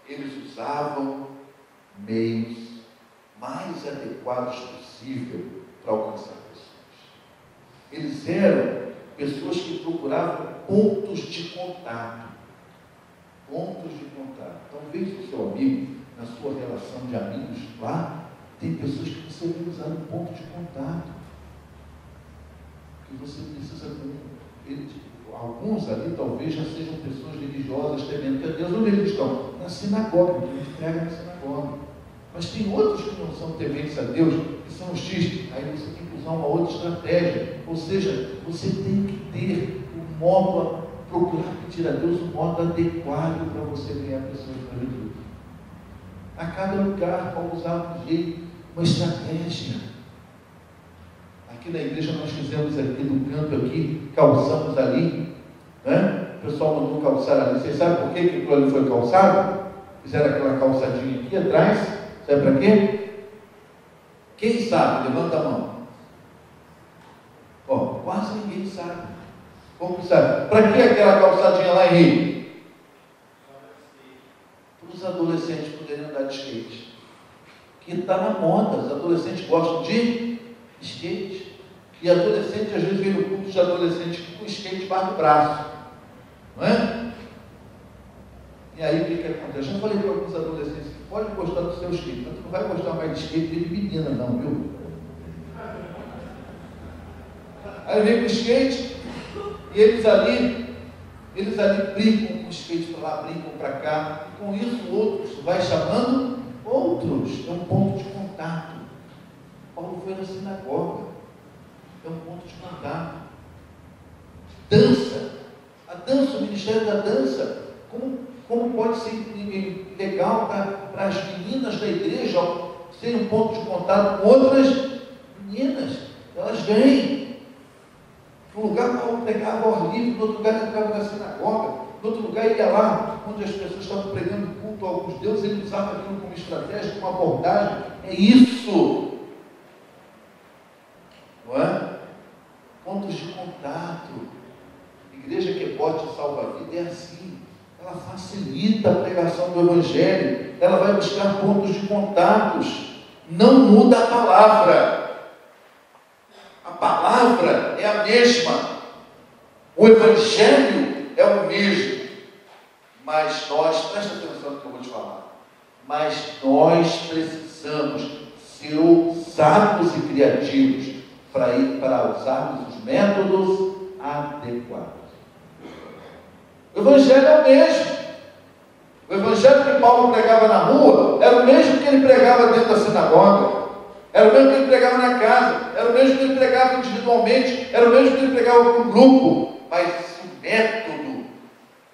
eles usavam meios mais adequados possível para alcançar pessoas. Eles eram pessoas que procuravam pontos de contato. Pontos de contato. Talvez o seu amigo, na sua relação de amigos lá, tem pessoas que você vai usar um ponto de contato. Que você precisa alguns ali talvez já sejam pessoas religiosas, temendo a Deus. Onde eles estão? Na sinagoga, que a gente prega na sinagoga. Mas tem outros que não são tementes a Deus, que são hostis. Aí você tem que usar uma outra estratégia. Ou seja, você tem que ter um modo, procurar pedir a Deus um modo adequado para você ganhar pessoas para Jesus. A cada lugar, vamos usar um jeito, uma estratégia. Aqui na igreja nós fizemos aqui no canto aqui, calçamos ali, né? O pessoal mandou calçar ali. Vocês sabem por que aquilo ali foi calçado? Fizeram aquela calçadinha aqui atrás. Sabe para quê? Quem sabe? Levanta a mão. Ó, quase ninguém sabe. Como que sabe? Para que aquela calçadinha lá em Rio? Para os adolescentes poderem andar de skate. Que está na moda. Os adolescentes gostam de skate. E adolescente, às vezes, vem no culto de adolescente com skate debaixo do braço. Não é? E aí o que acontece? Eu já falei para alguns adolescentes que pode gostar do seu skate, mas tu não vai gostar mais de skate de menina não, viu? Aí vem com o skate e eles ali brincam com o skate para lá, brincam para cá, e com isso outros vai chamando outros. É um ponto de contato. Paulo foi na sinagoga, é um ponto de contato. Dança, a dança, o ministério da dança, como pode ser legal para as meninas da igreja serem um ponto de contato com outras meninas. Elas vêm. No lugar Paulo pregava ao ar livre, no outro lugar entrava na sinagoga, no outro lugar ia lá, onde as pessoas estavam pregando culto a alguns deuses, ele usava aquilo como estratégia, como abordagem. É isso. Não é? Pontos de contato. Igreja que bote salva-vida é assim. Ela facilita a pregação do Evangelho. Ela vai buscar pontos de contatos. Não muda a palavra. A palavra é a mesma. O Evangelho é o mesmo, mas nós, presta atenção no que eu vou te falar, mas nós precisamos ser ousados e criativos para usarmos os métodos adequados. O Evangelho é o mesmo. O Evangelho que Paulo pregava na rua era o mesmo que ele pregava dentro da sinagoga, era o mesmo que ele pregava na casa, era o mesmo que ele pregava individualmente, era o mesmo que ele pregava com um grupo, mas o método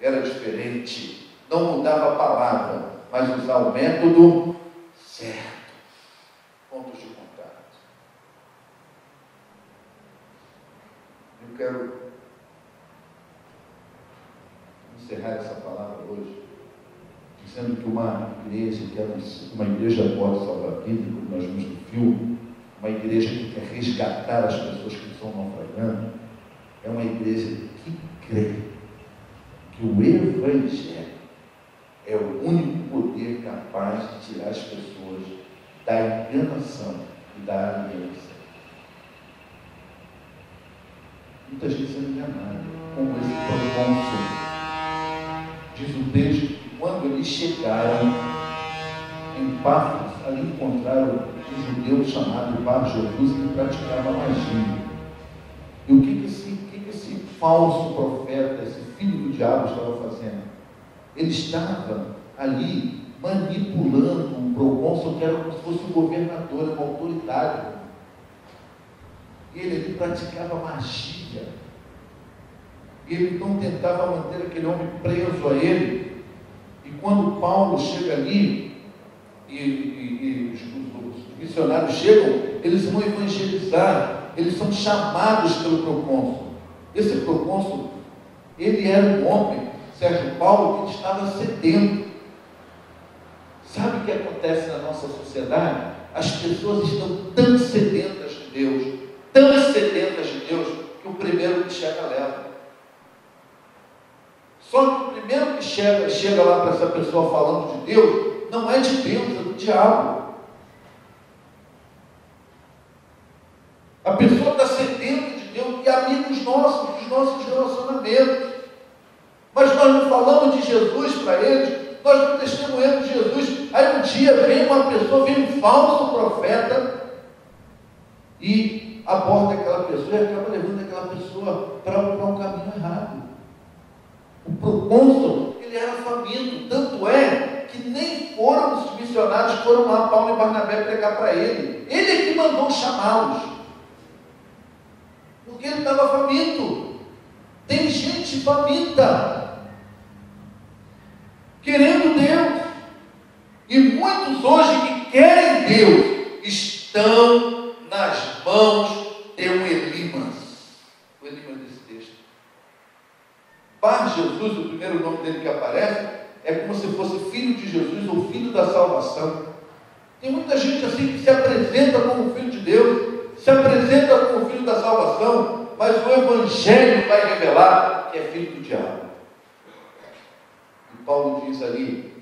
era diferente. Não mudava a palavra, mas usar o método certo. Pontos de contato. Eu quero encerrar essa palavra hoje dizendo que uma igreja, que é uma igreja pode salvar a vida, como nós vimos no filme, uma igreja que quer resgatar as pessoas que estão naufragando, é uma igreja que crê que o Evangelho é o único poder capaz de tirar as pessoas da enganação e da alienação. Muita gente sendo enganada, como esse procônsul. Diz o texto que quando eles chegaram em Pafos, ali encontraram um judeu chamado Bar-Jesus que praticava magia. E o que esse falso profeta, esse filho do diabo estava fazendo? Ele estava ali manipulando um procônsul que era como se fosse um governador, uma autoridade. E ele ali praticava magia. E ele então tentava manter aquele homem preso a ele. E quando Paulo chega ali, e os missionários chegam, eles vão evangelizar, eles são chamados pelo procônsul. Esse procônsul, ele era um homem, Sérgio Paulo, que estava sedento. Sabe o que acontece na nossa sociedade? As pessoas estão tão sedentas de Deus, que o primeiro que chega leva. Só que o primeiro que chega lá para essa pessoa falando de Deus, não é de Deus, é do diabo. A pessoa está sedenta de Deus e amigos nossos, dos nossos relacionamentos. Mas nós não falamos de Jesus para eles, nós não testemunhamos de Jesus. Aí um dia vem uma pessoa, vem um falso profeta e aborda aquela pessoa e acaba levando aquela pessoa para um caminho errado. O procônsul, ele era faminto, tanto é que nem foram os missionários que foram lá, Paulo e Barnabé, pregar para ele. Ele é que mandou chamá-los, porque ele estava faminto. Tem gente faminta, querendo Deus, e muitos hoje que querem Deus, estão nas mãos de um Elimas. O Elimas desse texto. Bar-Jesus, o primeiro nome dele que aparece, é como se fosse filho de Jesus ou filho da salvação. Tem muita gente assim que se apresenta como filho de Deus, se apresenta como filho da salvação, mas o Evangelho vai revelar que é filho do diabo. E Paulo diz ali,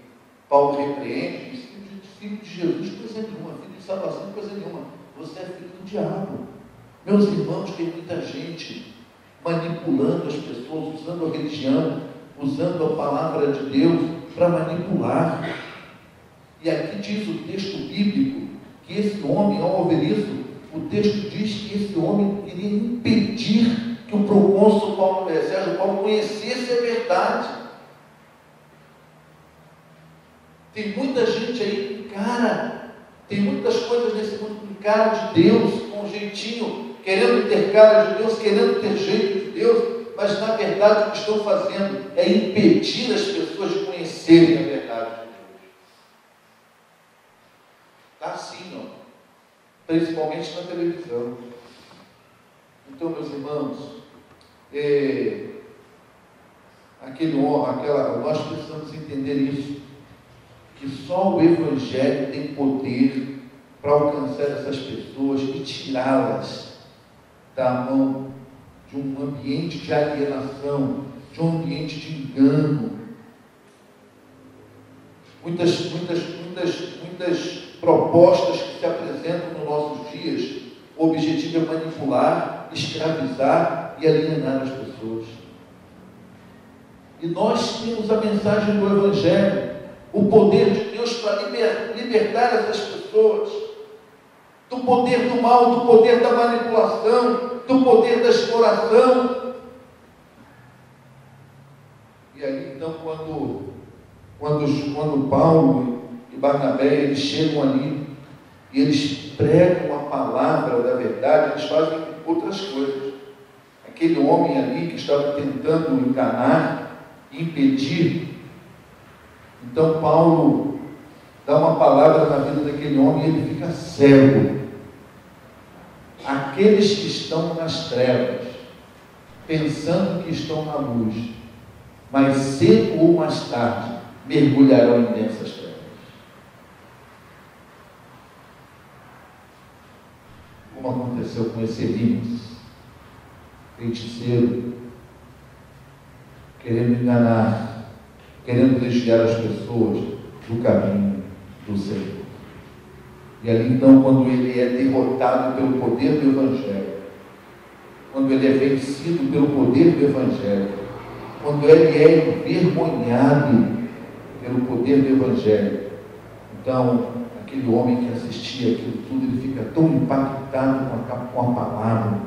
Paulo repreende, diz, filho de Jesus, coisa nenhuma, filho de salvação, coisa nenhuma. Você é filho do diabo. Meus irmãos, tem muita gente manipulando as pessoas, usando a religião, usando a palavra de Deus para manipular. E aqui diz o texto bíblico que esse homem, ao ouvir isso, o texto diz que esse homem queria impedir que o procônsul Sérgio Paulo conhecesse a verdade. Tem muita gente aí que encara, tem muitas coisas nesse mundo que encara de Deus com um jeitinho, querendo ter cara de Deus, querendo ter jeito de Deus, mas na verdade o que estão fazendo é impedir as pessoas de conhecerem a verdade de Deus. Está assim, ó. Principalmente na televisão. Então, meus irmãos, nós precisamos entender isso, que só o Evangelho tem poder para alcançar essas pessoas e tirá-las da mão de um ambiente de alienação, de um ambiente de engano. Muitas propostas que se apresentam nos nossos dias, o objetivo é manipular, escravizar e alienar as pessoas. E nós temos a mensagem do Evangelho, o poder de Deus para libertar essas pessoas do poder do mal, do poder da manipulação, do poder da exploração. E aí então, quando Paulo e Barnabé, eles chegam ali e eles pregam a palavra da verdade, eles fazem outras coisas. Aquele homem ali que estava tentando enganar, impedir, então Paulo dá uma palavra na vida daquele homem e ele fica cego. Aqueles que estão nas trevas, pensando que estão na luz, mas cedo ou mais tarde mergulharão em densas trevas. Como aconteceu com esse Elimas, feiticeiro, querendo enganar, querendo desviar as pessoas do caminho do Senhor. E ali então, quando ele é derrotado pelo poder do Evangelho, quando ele é vencido pelo poder do Evangelho, quando ele é envergonhado pelo poder do Evangelho, então aquele homem que assistia aquilo tudo, ele fica tão impactado com a palavra,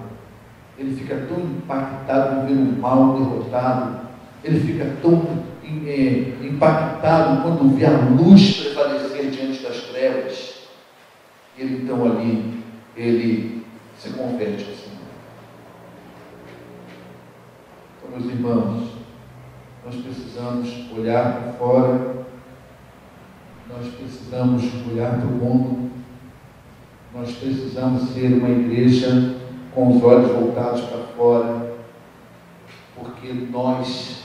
ele fica tão impactado em ver o mal derrotado, ele fica tão impactado quando vê a luz prevalecer diante das trevas. Ele então ali, ele se converte ao Senhor. Então, meus irmãos, nós precisamos olhar para fora, nós precisamos olhar para o mundo, nós precisamos ser uma igreja com os olhos voltados para fora, porque nós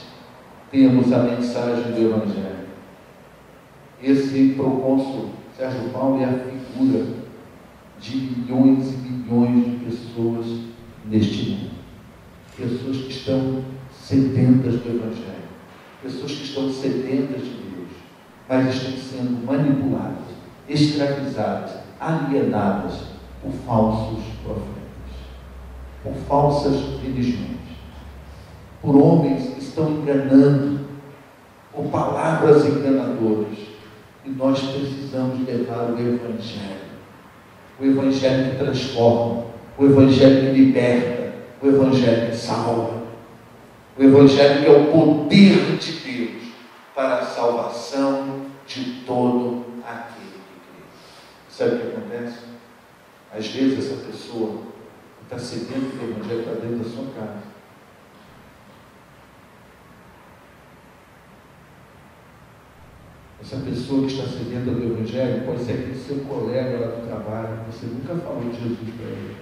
temos a mensagem do Evangelho. Esse procônsul Sérgio Paulo é a figura de milhões e milhões de pessoas neste mundo. Pessoas que estão sedentas do Evangelho, pessoas que estão sedentas de Deus, mas estão sendo manipuladas, escravizadas, alienadas por falsos profetas, por falsas religiões, por homens que estão enganando, por palavras enganadoras. E nós precisamos levar o Evangelho que transforma, o Evangelho que liberta, o Evangelho que salva, o Evangelho que é o poder de Deus para a salvação de todo aquele que crê. Sabe o que acontece? Às vezes essa pessoa que está sedenta do Evangelho está dentro da sua casa. Essa pessoa que está sedenta do Evangelho pode ser aquele seu colega lá do trabalho, você nunca falou de Jesus para ele.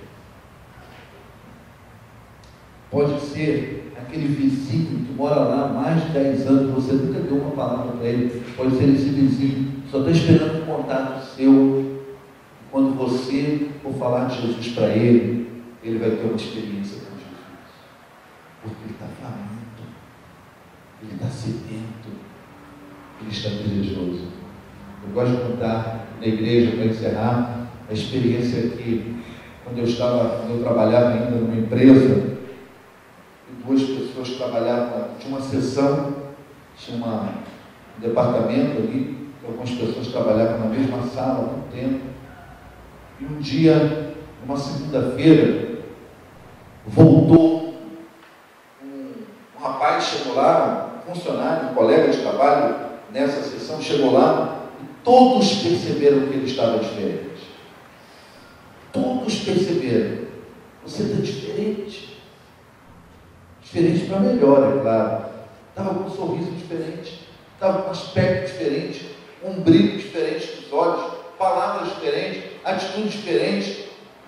Pode ser aquele vizinho que mora lá há mais de 10 anos, você nunca deu uma palavra para ele. Pode ser esse vizinho, só está esperando um contato seu. Quando você for falar de Jesus para ele, ele vai ter uma experiência com Jesus. Porque ele está faminto, ele está sedento, ele está desejoso. Eu gosto de contar na igreja, para encerrar, a experiência que, quando eu trabalhava ainda numa empresa, e duas pessoas trabalhavam, tinha uma seção, tinha um departamento ali, que algumas pessoas trabalhavam na mesma sala há muito tempo, e um dia, numa segunda-feira, voltou um rapaz, chegou lá, um funcionário, um colega de trabalho, nessa sessão, chegou lá e todos perceberam que ele estava diferente. Todos perceberam. Você está diferente. Diferente para melhor, é claro. Estava com um sorriso diferente, estava com um aspecto diferente, um brilho diferente nos olhos, palavras diferentes, atitudes diferentes.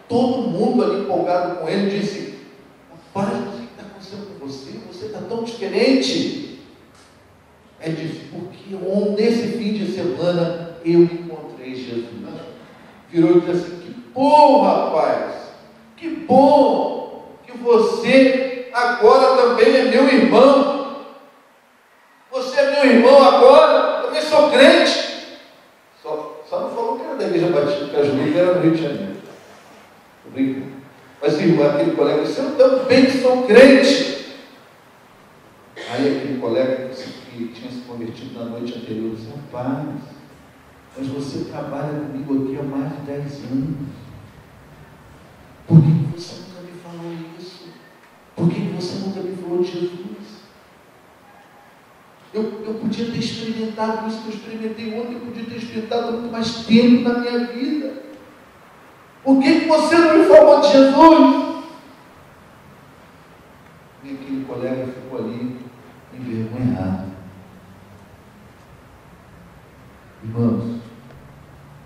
Todo mundo ali empolgado com ele disse: rapaz, o que está acontecendo com você? Você está tão diferente. Ele disse: porque nesse fim de semana eu encontrei Jesus. Virou e disse assim: que bom, rapaz, que bom que você agora também é meu irmão. Você é meu irmão agora, também sou crente. Só não falou que era da Igreja Batista de Cajuí, que era no Rio de Janeiro. Estou brincando. Mas irmão, aquele colega disse: eu também sou crente. Aí aquele colega que tinha se convertido na noite anterior disse: rapaz, mas você trabalha comigo aqui há mais de 10 anos. Por que você nunca me falou isso? Por que você nunca me falou de Jesus? Eu podia ter experimentado isso que eu experimentei ontem, eu podia ter experimentado muito mais tempo na minha vida. Por que você não me falou de Jesus? E aquele colega ficou ali envergonhado. Irmãos,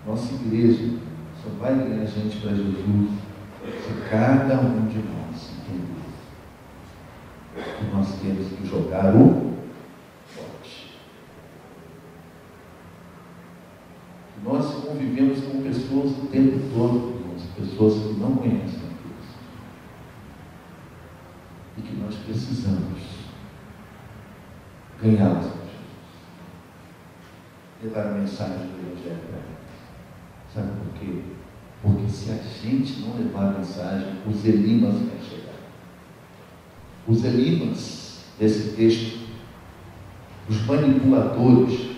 nossa igreja só vai ganhar gente para Jesus se cada um de nós entender que nós temos que jogar o bote. Nós convivemos com pessoas o tempo todo, irmãos, pessoas que não conhecem a Deus. E que nós precisamos ganhá-las para Jesus. Levar a mensagem do Evangelho para elas. Sabe por quê? Porque se a gente não levar a mensagem, os elimas vão chegar. Os elimas desse texto, os manipuladores,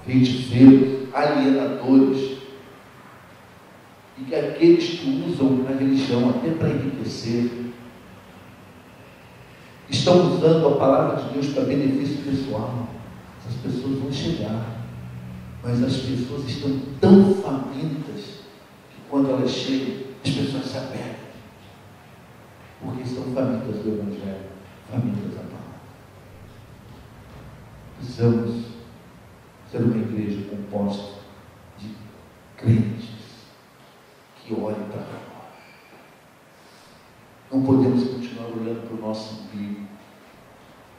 feiticeiros, alienadores, e que aqueles que usam a religião até para enriquecer, estão usando a palavra de Deus para benefício pessoal. Essas pessoas vão chegar, mas as pessoas estão tão famintas que quando elas chegam, as pessoas se apegam, porque estão famintas do Evangelho, famintas da palavra. Precisamos ser uma igreja composta de crentes que olhem para nós. Não podemos continuar olhando para o nosso umbigo.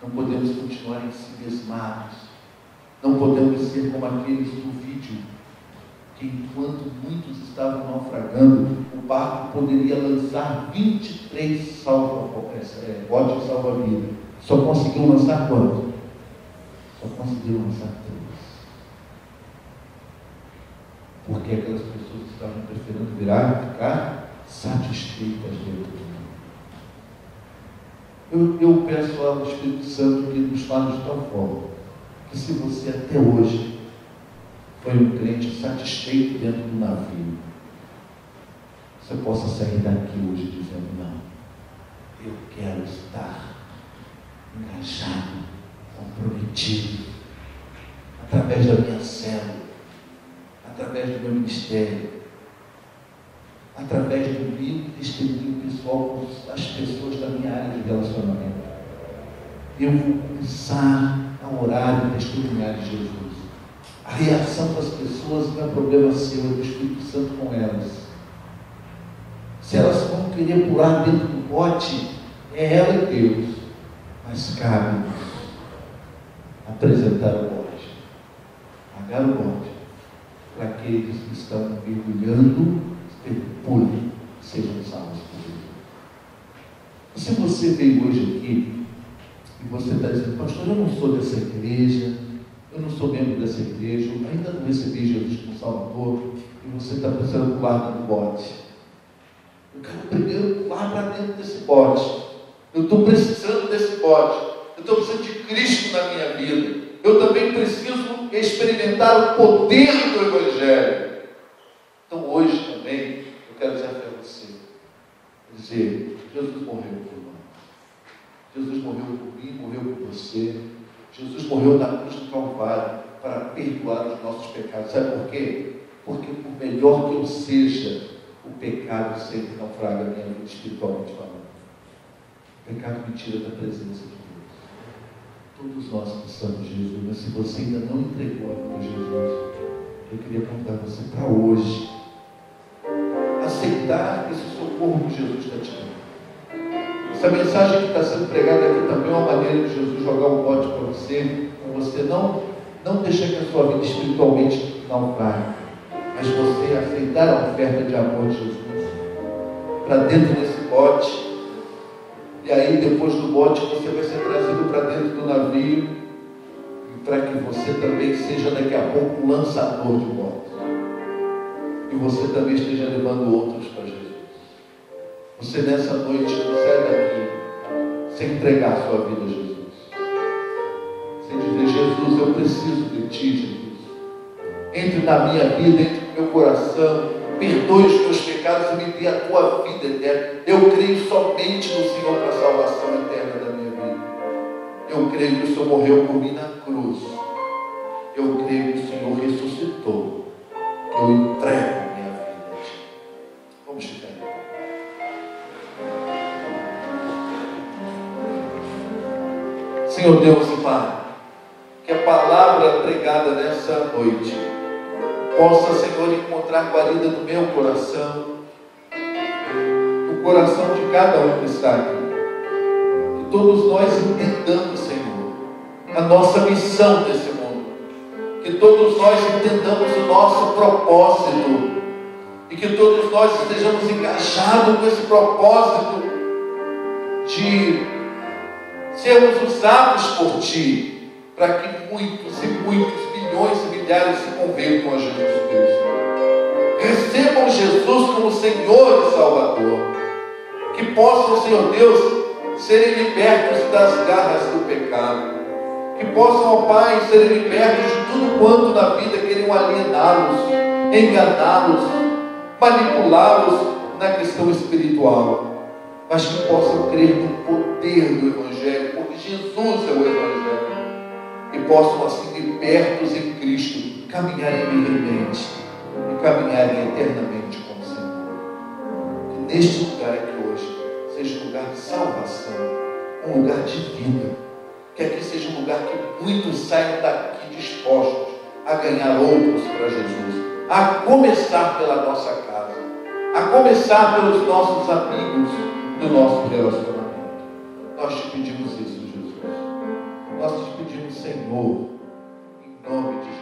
Não podemos continuar ensimismados. Não podemos ser como aqueles do vídeo, que enquanto muitos estavam naufragando, o barco poderia lançar 23 botes salva-vida. Só conseguiu lançar quanto? Só conseguiram lançar 3. Porque aquelas pessoas estavam preferindo ficar satisfeitas dentro do mundo. Eu peço ao Espírito Santo que nos fale de tal forma que, se você até hoje foi um crente satisfeito dentro do navio, você possa sair daqui hoje dizendo: não, eu quero estar engajado, comprometido, através da minha célula, através do meu ministério, através do meu testemunho pessoal com as pessoas da minha área de relacionamento. Eu vou começar a orar e testemunhar de Jesus. A reação das pessoas não é problema seu, é do Espírito Santo com elas. Se elas vão querer pular dentro do bote, é ela e Deus. Mas cabe-nos apresentar o bote, pagar o bote, para aqueles que estão mergulhando, pulem, sejam salvos por Deus. Se você veio hoje aqui e você está dizendo: pastor, eu não sou dessa igreja, eu não sou membro dessa igreja, eu ainda não recebi Jesus como Salvador, e você está precisando pular no bote. Eu quero primeiro pular para dentro desse bote. Eu estou precisando desse bote. Eu estou precisando de Cristo na minha vida. Eu também preciso experimentar o poder do Evangelho. Então hoje também eu quero desafiar você. Dizer: Jesus morreu por nós. Jesus morreu por mim, morreu por você. Jesus morreu na cruz do Calvário para perdoar os nossos pecados. Sabe por quê? Porque por melhor que eu seja, o pecado sempre naufraga a minha vida espiritualmente falando. O pecado me tira da presença de Deus. Todos nós precisamos de Jesus, mas se você ainda não entregou a vida a Jesus, eu queria convidar você para hoje aceitar esse socorro que Jesus está te dando. Essa mensagem que está sendo pregada aqui também é uma maneira de Jesus jogar um bote para você não deixar que a sua vida espiritualmente naufrague, mas você aceitar a oferta de amor de Jesus para dentro desse bote. E aí, depois do bote, você vai ser trazido para dentro do navio, e para que você também seja daqui a pouco um lançador de botes, e você também esteja levando outros para Jesus. Você nessa noite não sai daqui sem entregar a sua vida a Jesus. Você dizer: Jesus, eu preciso de Ti, Jesus. Entre na minha vida, entre no meu coração, perdoe os meus pecados e me dê a Tua vida eterna. Eu creio somente no Senhor para a salvação eterna da minha vida. Eu creio que o Senhor morreu por mim na cruz. Eu creio que o Senhor ressuscitou. Eu entrego a minha vida a Ti. Vamos ficar aí. Senhor Deus e Pai, que a palavra pregada nessa noite possa, Senhor, encontrar guarida no meu coração, no coração de cada um que está aqui. Que todos nós entendamos, Senhor, a nossa missão nesse mundo. Que todos nós entendamos o nosso propósito. E que todos nós estejamos engajados com esse propósito de sermos usados por Ti, para que muitos e muitos, milhões e milhares se convertam a Jesus Cristo. Recebam Jesus como Senhor e Salvador. Que possam, Senhor Deus, serem libertos das garras do pecado. Que possam, ó Pai, serem libertos de tudo quanto na vida queriam aliená-los, enganá-los, manipulá-los na questão espiritual. Mas que possam crer no poder do Evangelho, porque Jesus é o Evangelho. E possam, assim, libertos em Cristo, caminharem livremente e caminharem eternamente com o Senhor. Que neste lugar aqui hoje seja um lugar de salvação, um lugar de vida. Que aqui seja um lugar que muitos saiam daqui dispostos a ganhar outros para Jesus. A começar pela nossa casa, a começar pelos nossos amigos do nosso relacionamento. Nós te pedimos isso, Jesus. Nós te pedimos, Senhor, em nome de Jesus.